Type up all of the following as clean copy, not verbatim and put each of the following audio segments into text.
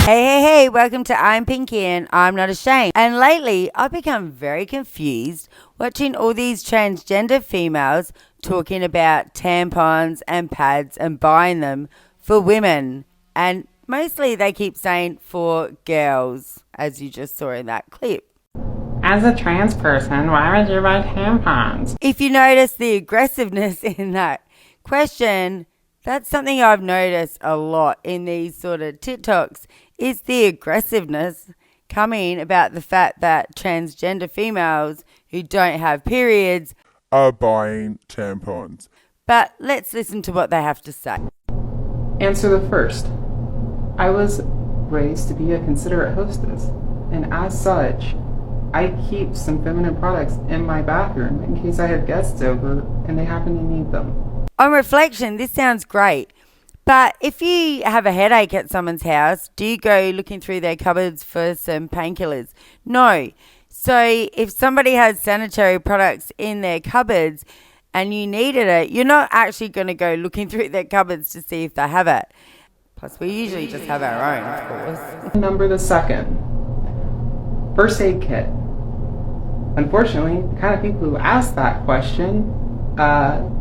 Hey, welcome to I'm Pinky and I'm Not Ashamed. And lately, I've become very confused watching all these transgender females talking about tampons and pads and buying them for women. And mostly they keep saying for girls, as you just saw in that clip. As a trans person, why would you buy tampons? If you notice the aggressiveness in that question, that's something I've noticed a lot in these sort of TikToks, is the aggressiveness coming about the fact that transgender females who don't have periods are buying tampons. But let's listen to what they have to say. Answer the first. I was raised to be a considerate hostess, and as such, I keep some feminine products in my bathroom in case I have guests over and they happen to need them. On reflection, this sounds great. But if you have a headache at someone's house, do you go looking through their cupboards for some painkillers? No. So if somebody has sanitary products in their cupboards and you needed it, you're not actually going to go looking through their cupboards to see if they have it. Plus, we usually just have our own, of course. Number the second. First aid kit. Unfortunately, the kind of people who ask that question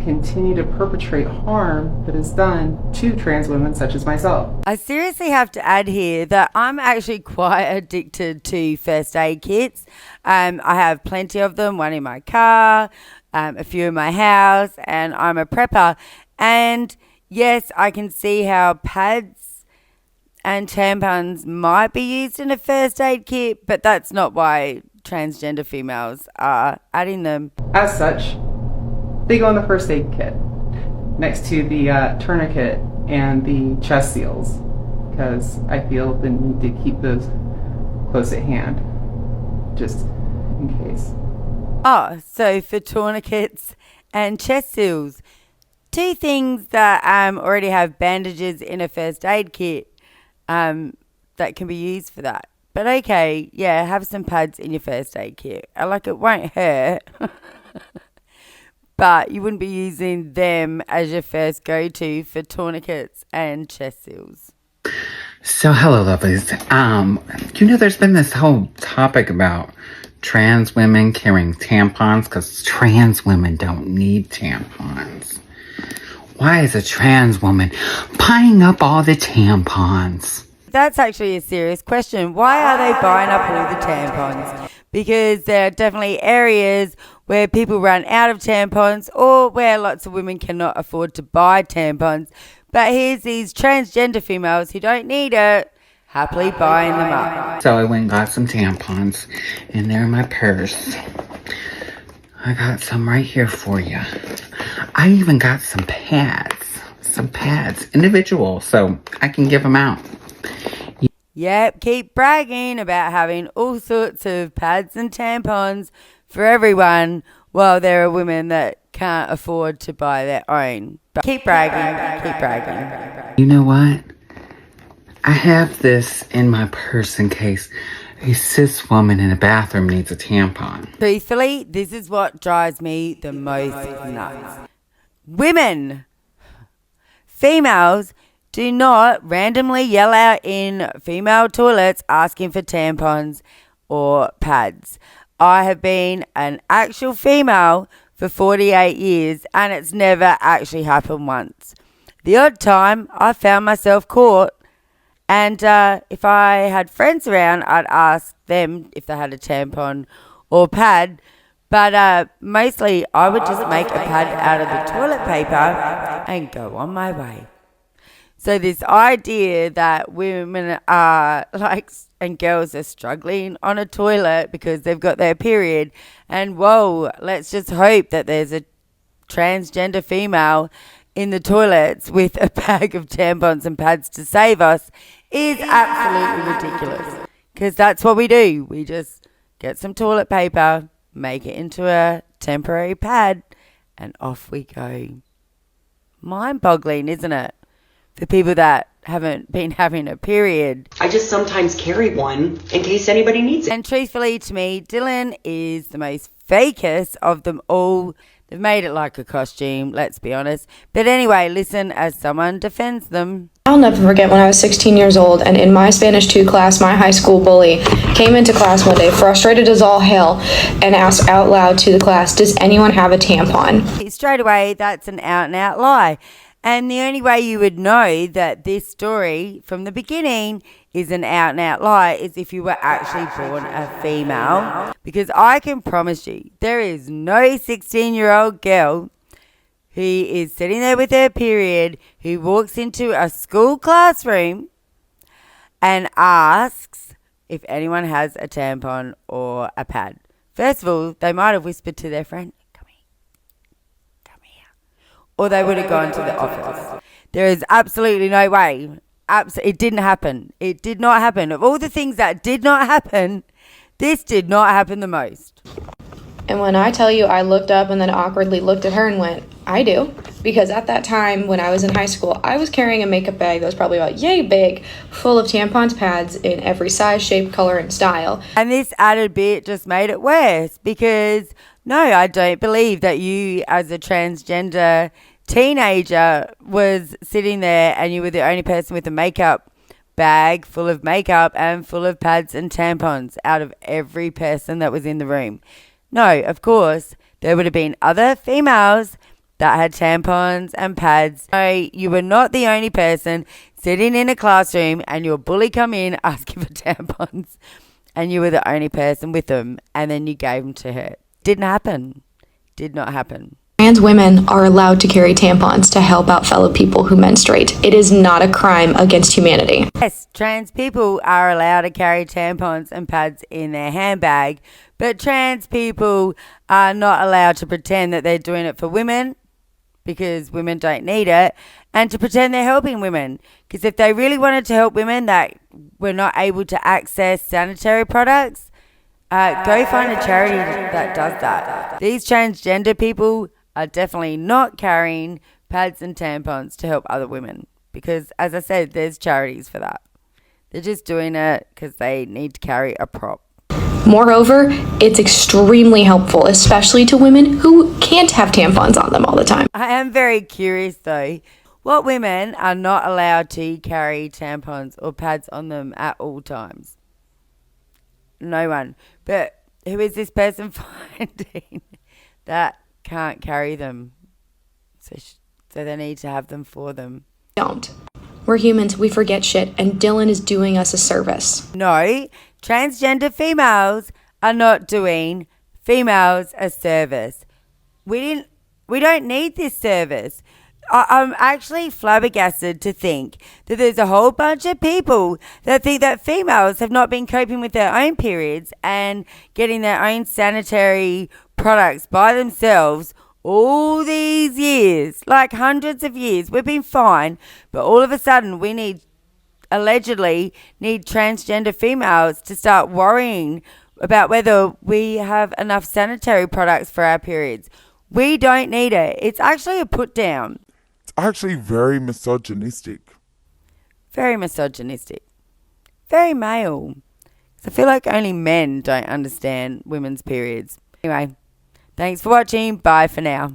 continue to perpetrate harm that is done to trans women such as myself. I seriously have to add here that I'm actually quite addicted to first aid kits. I have plenty of them, one in my car, a few in my house, and I'm a prepper. And yes, I can see how pads and tampons might be used in a first aid kit, but that's not why transgender females are adding them. As such, they go in the first aid kit next to the tourniquet and the chest seals, because I feel the need to keep those close at hand, just in case. Oh, so for tourniquets and chest seals, two things that already have bandages in a first aid kit that can be used for that. But okay, yeah, have some pads in your first aid kit. Like, it won't hurt. But you wouldn't be using them as your first go-to for tourniquets and chest seals. So, hello, lovelies. There's been this whole topic about trans women carrying tampons because trans women don't need tampons. Why is a trans woman buying up all the tampons? That's actually a serious question. Why are they buying up all the tampons? Because there are definitely areas where people run out of tampons or where lots of women cannot afford to buy tampons. But here's these transgender females who don't need it, happily buying them up. So I went and got some tampons, and they're in my purse. I got some right here for you. I even got some pads, individual, so I can give them out. Yep, keep bragging about having all sorts of pads and tampons for everyone while there are women that can't afford to buy their own. But keep bragging. You know what? I have this in my purse in case a cis woman in a bathroom needs a tampon. Truthfully, this is what drives me the most nuts. Women, females, do not randomly yell out in female toilets asking for tampons or pads. I have been an actual female for 48 years and it's never actually happened once. The odd time I found myself caught, and if I had friends around, I'd ask them if they had a tampon or pad, but mostly I would just make a pad out of the toilet paper and go on my way. So this idea that women are and girls are struggling on a toilet because they've got their period, and whoa, let's just hope that there's a transgender female in the toilets with a bag of tampons and pads to save us, is absolutely ridiculous. Because that's what we do. We just get some toilet paper, make it into a temporary pad, and off we go. Mind-boggling, isn't it? For people that haven't been having a period. I just sometimes carry one in case anybody needs it. And truthfully, to me, Dylan is the most fakest of them all. They've made it like a costume, let's be honest. But anyway, listen as someone defends them. I'll never forget when I was 16 years old and in my Spanish 2 class, my high school bully came into class one day, frustrated as all hell, and asked out loud to the class, "Does anyone have a tampon?" Straight away, that's an out and out lie. And the only way you would know that this story from the beginning is an out and out lie is if you were actually born a female. Because I can promise you, there is no 16-year-old girl who is sitting there with her period who walks into a school classroom and asks if anyone has a tampon or a pad. First of all, they might have whispered to their friend, or they would have gone to the office. There is absolutely no way. It didn't happen. It did not happen. Of all the things that did not happen, this did not happen the most. And when I tell you I looked up and then awkwardly looked at her and went, I do. Because at that time, when I was in high school, I was carrying a makeup bag that was probably about yay big, full of tampons, pads in every size, shape, color, and style. And this added bit just made it worse because, no, I don't believe that you as a transgender teenager was sitting there and you were the only person with a makeup bag full of makeup and full of pads and tampons out of every person that was in the room. No, of course, there would have been other females that had tampons and pads. So you were not the only person sitting in a classroom and your bully come in asking for tampons and you were the only person with them and then you gave them to her. Didn't happen. Did not happen. Trans women are allowed to carry tampons to help out fellow people who menstruate. It is not a crime against humanity. Yes, trans people are allowed to carry tampons and pads in their handbag, but trans people are not allowed to pretend that they're doing it for women because women don't need it, and to pretend they're helping women. Because if they really wanted to help women that were not able to access sanitary products, go find a charity that does that. These transgender people are definitely not carrying pads and tampons to help other women because, as I said, there's charities for that. They're just doing it because they need to carry a prop. Moreover, it's extremely helpful, especially to women who can't have tampons on them all the time. I am very curious though, what women are not allowed to carry tampons or pads on them at all times? No one. But who is this person finding that can't carry them? So they need to have them for them. Don't. We're humans, we forget shit, and Dylan is doing us a service. No, transgender females are not doing females a service. We don't need this service. I'm actually flabbergasted to think that there's a whole bunch of people that think that females have not been coping with their own periods and getting their own sanitary products by themselves all these years, like hundreds of years. We've been fine, but all of a sudden we allegedly need transgender females to start worrying about whether we have enough sanitary products for our periods. We don't need it. It's actually a put down. It's actually very misogynistic. Very misogynistic. Very male. I feel like only men don't understand women's periods. Anyway, thanks for watching. Bye for now.